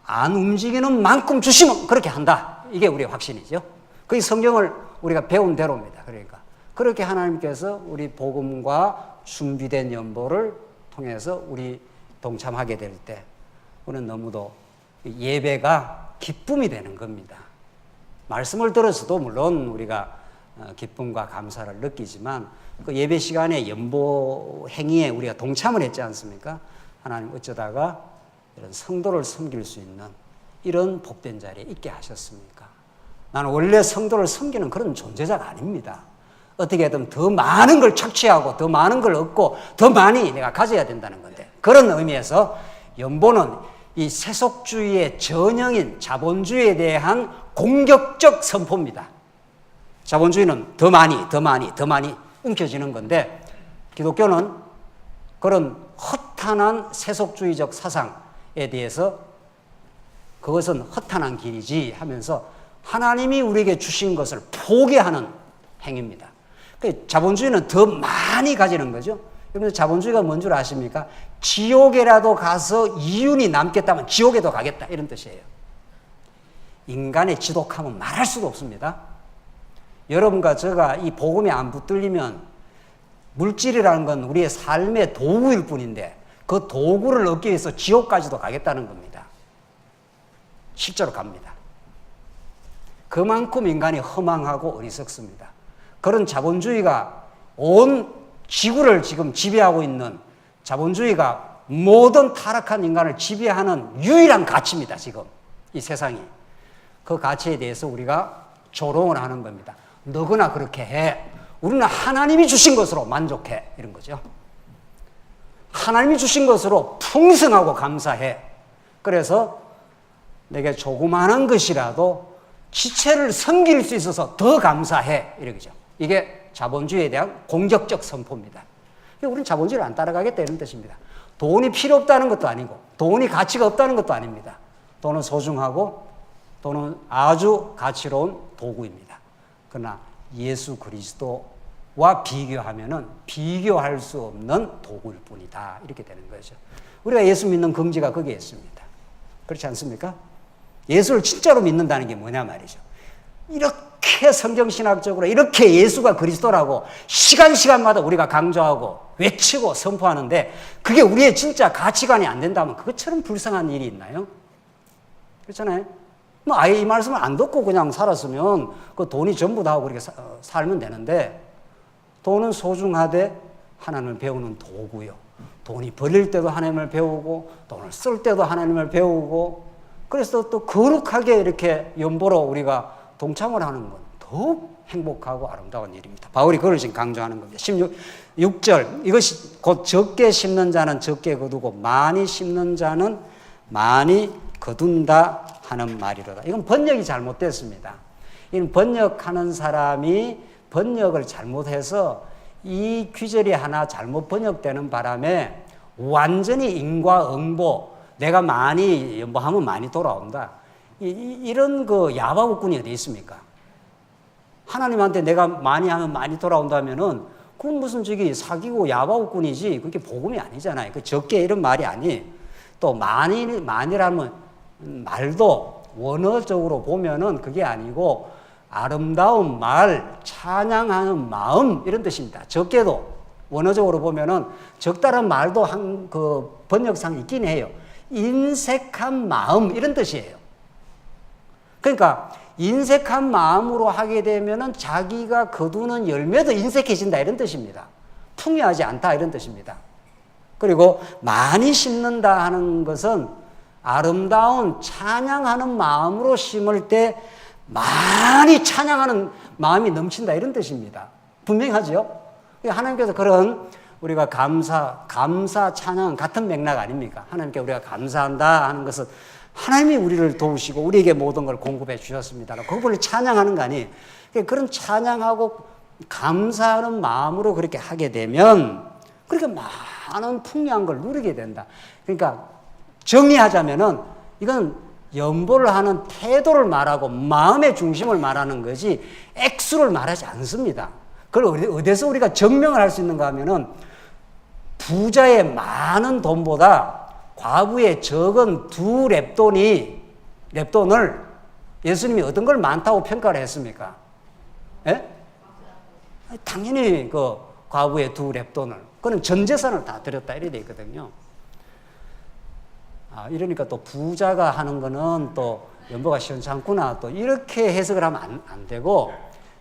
안 움직이는 만큼 주시면 그렇게 한다. 이게 우리의 확신이죠. 그게 성경을 우리가 배운 대로입니다. 그러니까 그렇게 하나님께서 우리 복음과 준비된 연보를 통해서 우리 동참하게 될 때 우리는 너무도 예배가 기쁨이 되는 겁니다. 말씀을 들어서도 물론 우리가 기쁨과 감사를 느끼지만 그 예배 시간에 연보 행위에 우리가 동참을 했지 않습니까? 하나님 어쩌다가 이런 성도를 섬길 수 있는 이런 복된 자리에 있게 하셨습니까? 나는 원래 성도를 섬기는 그런 존재자가 아닙니다. 어떻게든 더 많은 걸 착취하고 더 많은 걸 얻고 더 많이 내가 가져야 된다는 건데, 그런 의미에서 연보는 이 세속주의의 전형인 자본주의에 대한 공격적 선포입니다. 자본주의는 더 많이 움켜쥐는 건데, 기독교는 그런 허탄한 세속주의적 사상에 대해서 그것은 허탄한 길이지 하면서 하나님이 우리에게 주신 것을 포기하는 행위입니다. 자본주의는 더 많이 가지는 거죠. 여러분, 자본주의가 뭔 줄 아십니까? 지옥에라도 가서 이윤이 남겠다면 지옥에도 가겠다, 이런 뜻이에요. 인간의 지독함은 말할 수도 없습니다. 여러분과 제가 이 복음에 안 붙들리면 물질이라는 건 우리의 삶의 도구일 뿐인데 그 도구를 얻기 위해서 지옥까지도 가겠다는 겁니다. 실제로 갑니다. 그만큼 인간이 허망하고 어리석습니다. 그런 자본주의가 온 지구를 지금 지배하고 있는, 자본주의가 모든 타락한 인간을 지배하는 유일한 가치입니다. 지금 이 세상이. 그 가치에 대해서 우리가 조롱을 하는 겁니다. 너거나 그렇게 해. 우리는 하나님이 주신 것으로 만족해. 이런 거죠. 하나님이 주신 것으로 풍성하고 감사해. 그래서 내게 조그마한 것이라도 지체를 섬길 수 있어서 더 감사해. 이러죠. 이게 자본주의에 대한 공격적 선포입니다. 우리는 자본주의를 안 따라가겠다, 이런 뜻입니다. 돈이 필요 없다는 것도 아니고 돈이 가치가 없다는 것도 아닙니다. 돈은 소중하고 돈은 아주 가치로운 도구입니다. 그러나 예수 그리스도와 비교하면은 비교할 수 없는 도구일 뿐이다, 이렇게 되는 거죠. 우리가 예수 믿는 긍지가 거기에 있습니다. 그렇지 않습니까? 예수를 진짜로 믿는다는 게 뭐냐 말이죠. 이렇게 성경신학적으로 이렇게 예수가 그리스도라고 시간마다 우리가 강조하고 외치고 선포하는데 그게 우리의 진짜 가치관이 안 된다면 그것처럼 불쌍한 일이 있나요? 그렇잖아요. 뭐 아예 이 말씀을 안 듣고 그냥 살았으면 그 돈이 전부 다 하고 그렇게 살면 되는데, 돈은 소중하되 하나님을 배우는 도구요. 돈이 벌릴 때도 하나님을 배우고 돈을 쓸 때도 하나님을 배우고, 그래서 또 거룩하게 이렇게 연보로 우리가 동참을 하는 건 더욱 행복하고 아름다운 일입니다. 바울이 그걸 지금 강조하는 겁니다. 16절, 이것이 곧 적게 심는 자는 적게 거두고 많이 심는 자는 많이 거둔다 하는 말이로다. 이건 번역이 잘못됐습니다. 이건 번역하는 사람이 번역을 잘못해서 이 귀절이 하나 잘못 번역되는 바람에 완전히 인과응보, 내가 많이 연보하면 많이 돌아온다, 이런 그 야바구꾼이 어디 있습니까? 하나님한테 내가 많이 하면 많이 돌아온다면은 그건 무슨 저기 사기고 야바구꾼이지 그게 복음이 아니잖아요. 그 적게 이런 말이 아니. 또 많이라면 말도 원어적으로 보면은 그게 아니고 아름다운 말, 찬양하는 마음, 이런 뜻입니다. 적게도 원어적으로 보면은 적다란 말도 한 그 번역상 있긴 해요. 인색한 마음, 이런 뜻이에요. 그러니까 인색한 마음으로 하게 되면은 자기가 거두는 열매도 인색해진다, 이런 뜻입니다. 풍요하지 않다, 이런 뜻입니다. 그리고 많이 심는다 하는 것은 아름다운 찬양하는 마음으로 심을 때 많이 찬양하는 마음이 넘친다, 이런 뜻입니다. 분명하죠? 하나님께서 그런 우리가 감사 찬양 같은 맥락 아닙니까? 하나님께 우리가 감사한다 하는 것은 하나님이 우리를 도우시고 우리에게 모든 걸 공급해 주셨습니다. 그걸 찬양하는 거 아니에요. 그런 찬양하고 감사하는 마음으로 그렇게 하게 되면 그렇게 많은 풍요한 걸 누리게 된다. 그러니까 정리하자면은 이건 연보를 하는 태도를 말하고 마음의 중심을 말하는 거지 액수를 말하지 않습니다. 그걸 어디서 우리가 증명을 할 수 있는가 하면은 부자의 많은 돈보다 과부의 적은 두 렙돈을 예수님이 어떤 걸 많다고 평가를 했습니까? 예? 당연히 그 과부의 두 렙돈을, 그는 전 재산을 다 드렸다 이래 돼 있거든요. 이러니까 또 부자가 하는 거는 또 연보가 시원찮구나 또 이렇게 해석을 하면 안 되고,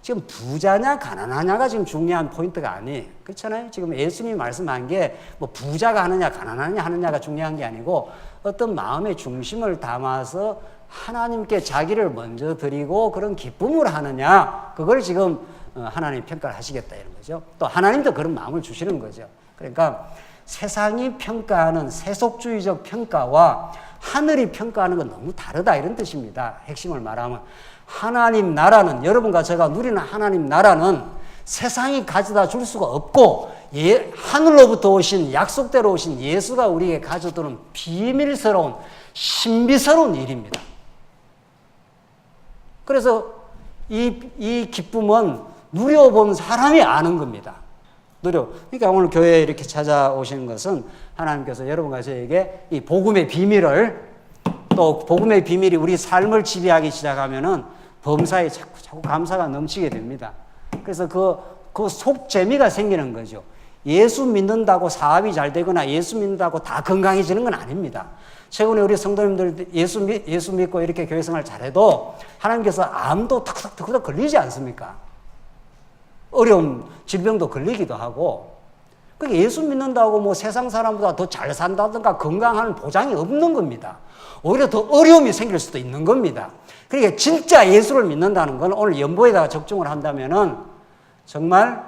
지금 부자냐 가난하냐가 지금 중요한 포인트가 아니에요. 그렇잖아요. 지금 예수님이 말씀한 게 뭐 부자가 하느냐 가난하냐 하느냐가 중요한 게 아니고 어떤 마음의 중심을 담아서 하나님께 자기를 먼저 드리고 그런 기쁨을 하느냐, 그걸 지금 하나님이 평가를 하시겠다 이런 거죠. 또 하나님도 그런 마음을 주시는 거죠. 그러니까 세상이 평가하는 세속주의적 평가와 하늘이 평가하는 건 너무 다르다 이런 뜻입니다. 핵심을 말하면 하나님 나라는, 여러분과 제가 누리는 하나님 나라는 세상이 가져다 줄 수가 없고 하늘로부터 오신, 약속대로 오신 예수가 우리에게 가져두는 비밀스러운 신비스러운 일입니다. 그래서 이 기쁨은 누려본 사람이 아는 겁니다. 그러니까 오늘 교회에 이렇게 찾아오신 것은 하나님께서 여러분과 저에게 이 복음의 비밀을, 또 복음의 비밀이 우리 삶을 지배하기 시작하면은 범사에 자꾸 감사가 넘치게 됩니다. 그래서 그 속재미가 생기는 거죠. 예수 믿는다고 사업이 잘 되거나 예수 믿는다고 다 건강해지는 건 아닙니다. 최근에 우리 성도님들 예수 믿고 이렇게 교회 생활 잘해도 하나님께서 암도 턱턱 걸리지 않습니까? 어려움, 질병도 걸리기도 하고. 그러니까 예수 믿는다고 뭐 세상 사람보다 더 잘 산다든가 건강한 보장이 없는 겁니다. 오히려 더 어려움이 생길 수도 있는 겁니다. 그러니까 진짜 예수를 믿는다는 건 오늘 연보에다가 적중을 한다면은 정말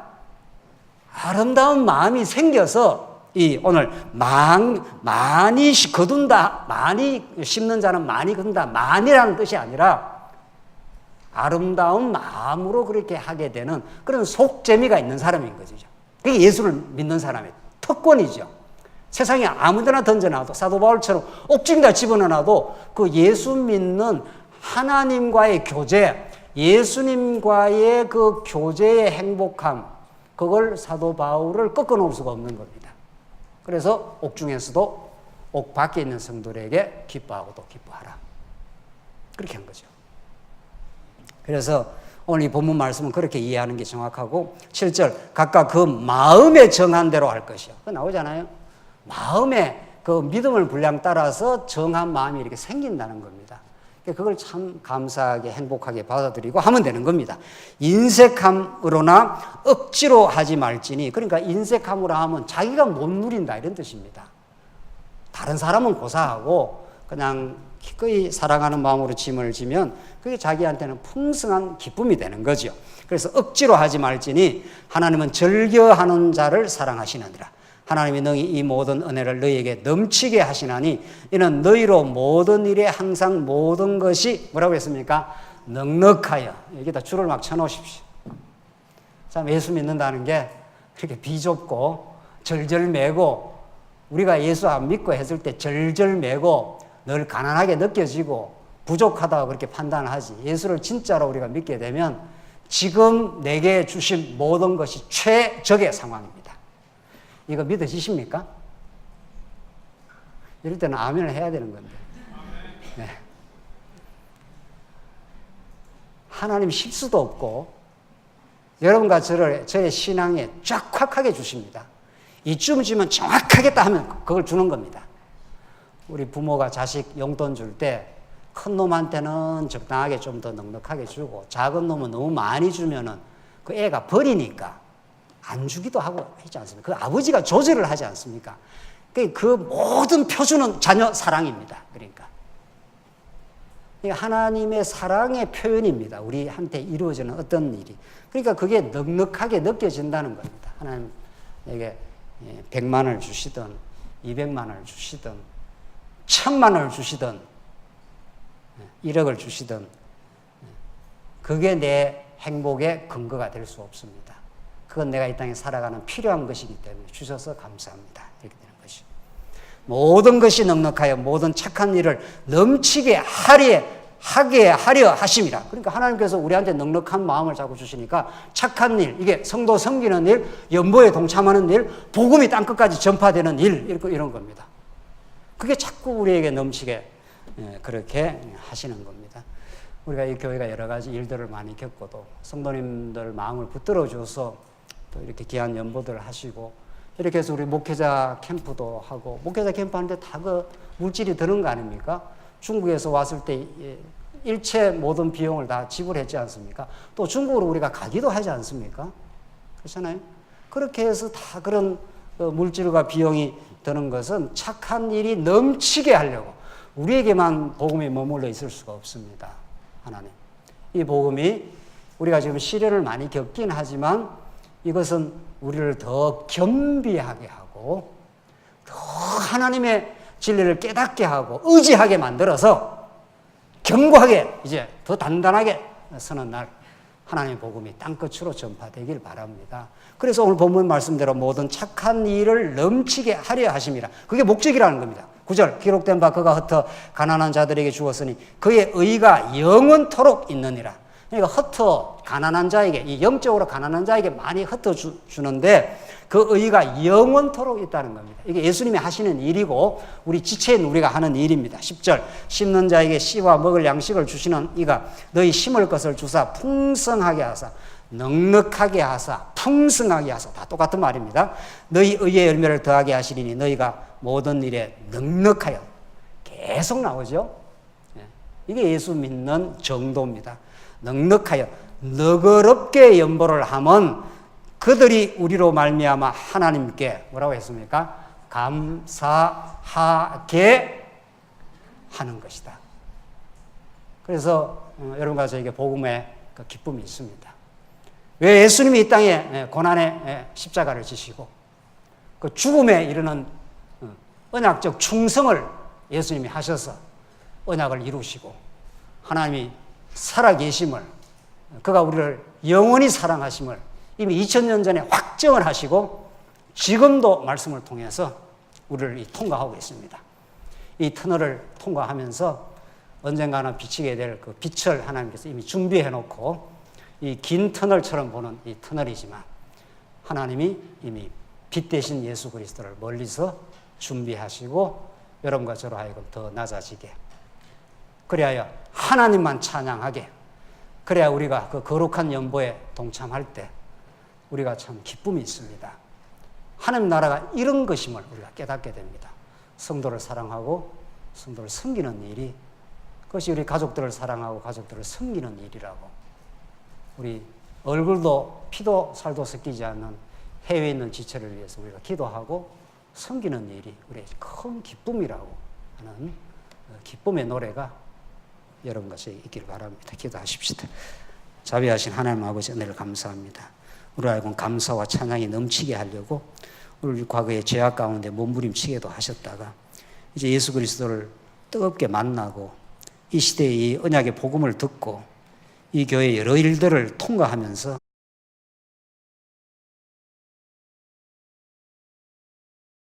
아름다운 마음이 생겨서 오늘 많이 거둔다, 많이 심는 자는 많이 거둔다, 많이라는 뜻이 아니라 아름다운 마음으로 그렇게 하게 되는 그런 속재미가 있는 사람인 거죠. 그게 예수를 믿는 사람의 특권이죠. 세상에 아무데나 던져놔도, 사도 바울처럼 옥중에다 집어넣어놔도 그 예수 믿는 하나님과의 교제, 예수님과의 그 교제의 행복함, 그걸 사도 바울을 꺾어놓을 수가 없는 겁니다. 그래서 옥중에서도 옥 밖에 있는 성도들에게 기뻐하고 또 기뻐하라, 그렇게 한 거죠. 그래서 오늘 이 본문 말씀은 그렇게 이해하는 게 정확하고, 7절 각각 그 마음에 정한 대로 할 것이요, 그거 나오잖아요. 마음에 그 믿음을 분량 따라서 정한 마음이 이렇게 생긴다는 겁니다. 그걸 참 감사하게 행복하게 받아들이고 하면 되는 겁니다. 인색함으로나 억지로 하지 말지니, 그러니까 인색함으로 하면 자기가 못 누린다 이런 뜻입니다. 다른 사람은 고사하고 그냥 기꺼이 사랑하는 마음으로 짐을 지면 그게 자기한테는 풍성한 기쁨이 되는 거죠. 그래서 억지로 하지 말지니 하나님은 즐겨하는 자를 사랑하시느니라. 하나님이 너희 이 모든 은혜를 너희에게 넘치게 하시나니 이는 너희로 모든 일에 항상 모든 것이 뭐라고 했습니까? 넉넉하여. 여기다 줄을 막 쳐놓으십시오. 참, 예수 믿는다는 게 그렇게 비좁고 절절매고, 우리가 예수 안 믿고 했을 때 절절매고 늘 가난하게 느껴지고 부족하다고 그렇게 판단하지, 예수를 진짜로 우리가 믿게 되면 지금 내게 주신 모든 것이 최적의 상황입니다. 이거 믿어지십니까? 이럴 때는 아멘을 해야 되는 건데. 네. 하나님 실수도 없고 여러분과 저의 신앙에 쫙확하게 주십니다. 이쯤 주면 정확하게 딱 하면 그걸 주는 겁니다. 우리 부모가 자식 용돈 줄 때 큰 놈한테는 적당하게 좀 더 넉넉하게 주고 작은 놈은 너무 많이 주면은 그 애가 버리니까 안 주기도 하고 하지 않습니까? 그 아버지가 조절을 하지 않습니까? 그 모든 표준은 자녀 사랑입니다. 그러니까 하나님의 사랑의 표현입니다. 우리한테 이루어지는 어떤 일이. 그러니까 그게 넉넉하게 느껴진다는 겁니다. 하나님에게 100만 원을 주시든 200만 원을 주시든 1000만 원을 주시든 1억을 주시든 그게 내 행복의 근거가 될 수 없습니다. 그건 내가 이 땅에 살아가는 필요한 것이기 때문에 주셔서 감사합니다. 이렇게 되는 것이. 모든 것이 넉넉하여 모든 착한 일을 넘치게 하게 하려 하심이라. 그러니까 하나님께서 우리한테 넉넉한 마음을 자꾸 주시니까 착한 일, 이게 성도 섬기는 일, 연보에 동참하는 일, 복음이 땅끝까지 전파되는 일, 이런 겁니다. 그게 자꾸 우리에게 넘치게 그렇게 하시는 겁니다. 우리가 이 교회가 여러 가지 일들을 많이 겪고도 성도님들 마음을 붙들어 줘서 또 이렇게 귀한 연보들을 하시고 이렇게 해서 우리 목회자 캠프도 하고 목회자 캠프 하는데 다 그 물질이 드는 거 아닙니까? 중국에서 왔을 때 일체 모든 비용을 다 지불했지 않습니까? 또 중국으로 우리가 가기도 하지 않습니까? 그렇잖아요. 그렇게 해서 다 그런 물질과 비용이 드는 것은 착한 일이 넘치게 하려고 우리에게만 복음이 머물러 있을 수가 없습니다. 하나님. 이 복음이 우리가 지금 시련을 많이 겪긴 하지만 이것은 우리를 더 겸비하게 하고 더 하나님의 진리를 깨닫게 하고 의지하게 만들어서 견고하게 이제 더 단단하게 서는 날 하나님의 복음이 땅끝으로 전파되길 바랍니다. 그래서 오늘 본문 말씀대로 모든 착한 일을 넘치게 하려 하심이라. 그게 목적이라는 겁니다. 9절 기록된 바 그가 흩어 가난한 자들에게 주었으니 그의 의가 영원토록 있느니라. 그러니까 흩어 가난한 자에게 이 영적으로 가난한 자에게 많이 흩어 주는데 그 의가 영원토록 있다는 겁니다. 이게 예수님이 하시는 일이고 우리 지체인 우리가 하는 일입니다. 10절 심는 자에게 씨와 먹을 양식을 주시는 이가 너희 심을 것을 주사 풍성하게 하사 넉넉하게 하사 풍성하게 하사 다 똑같은 말입니다. 너희 의의 열매를 더하게 하시리니 너희가 모든 일에 넉넉하여 계속 나오죠. 이게 예수 믿는 정도입니다. 넉넉하여 너그럽게 연보를 하면 그들이 우리로 말미암아 하나님께 뭐라고 했습니까? 감사하게 하는 것이다. 그래서 여러분과 저에게 복음의 그 기쁨이 있습니다. 왜 예수님이 이 땅에 고난의 십자가를 지시고 그 죽음에 이르는 언약적 충성을 예수님이 하셔서 언약을 이루시고 하나님이 살아계심을 그가 우리를 영원히 사랑하심을 이미 2000년 전에 확정을 하시고 지금도 말씀을 통해서 우리를 통과하고 있습니다. 이 터널을 통과하면서 언젠가는 비치게 될 그 빛을 하나님께서 이미 준비해 놓고 이 긴 터널처럼 보는 이 터널이지만 하나님이 이미 빛 대신 예수 그리스도를 멀리서 준비하시고 여러분과 저로 하여금 더 낮아지게 그래야 하나님만 찬양하게 그래야 우리가 그 거룩한 연보에 동참할 때 우리가 참 기쁨이 있습니다. 하나님 나라가 이런 것임을 우리가 깨닫게 됩니다. 성도를 사랑하고 성도를 섬기는 일이 그것이 우리 가족들을 사랑하고 가족들을 섬기는 일이라고 우리 얼굴도 피도 살도 섞이지 않는 해외에 있는 지체를 위해서 우리가 기도하고 섬기는 일이 우리의 큰 기쁨이라고 하는 기쁨의 노래가 여러분과 저에게 있기를 바랍니다. 기도하십시다. 자비하신 하나님 아버지 은혜를 감사합니다. 우리 알고 감사와 찬양이 넘치게 하려고 우리 과거에 죄악 가운데 몸부림치게도 하셨다가 이제 예수 그리스도를 뜨겁게 만나고 이 시대의 이 언약의 복음을 듣고 이 교회의 여러 일들을 통과하면서